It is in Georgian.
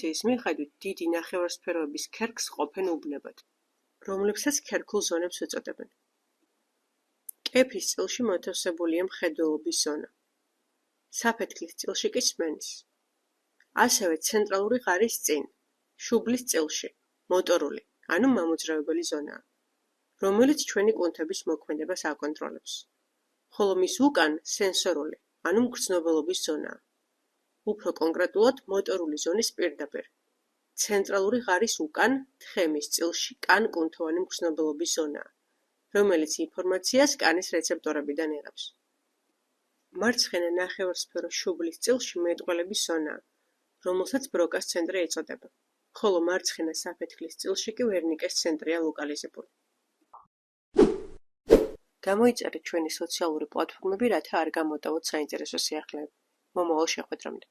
დეფინიციის მიხედვით დიდი ნახევარსფეროების ქერქს ყოფენ უბნებად, რომლებსაც ქერქულ ზონებს უწოდებენ. კეფის წილში მოთავსებულია მხედველობის ზონა. საფეთქლის წილში კი სმენის. ასევე ცენტრალური ღარის წინ, შუბლის წილში, მოტორული, ანუ მამოძრავებელი ზონაა, რომელიც ჩვენი კუნთების მოქმედებას აკონტროლებს. ხოლო მის უკან სენსორული, ანუ მგრძნობელობის ზონაა. უფრო კონკრეტულად მოტორული ზონის პირდაპირ. ცენტრალური ღარის უკან, თხემის წილში კან-კუნთოვანი მგრძნობელობის ზონაა, რომელიც ინფორმაციას კანის რეცეპტორებიდან იღებს. მარცხენა ნახევარსფეროს შუბლის წილში მეტყველების ზონაა, რომელსაც ბროკას ცენტრი ეწოდება, ხოლო მარცხენა საფეთქლის წილში კი ვერნიკეს ცენტრია ლოკალიზებული. გამოიწერეთ ჩვენი სოციალური პლატფორმები, რათა არ გამოტოვოთ საინტერესო სიახლეები. მომავალ შეხვედრამდე.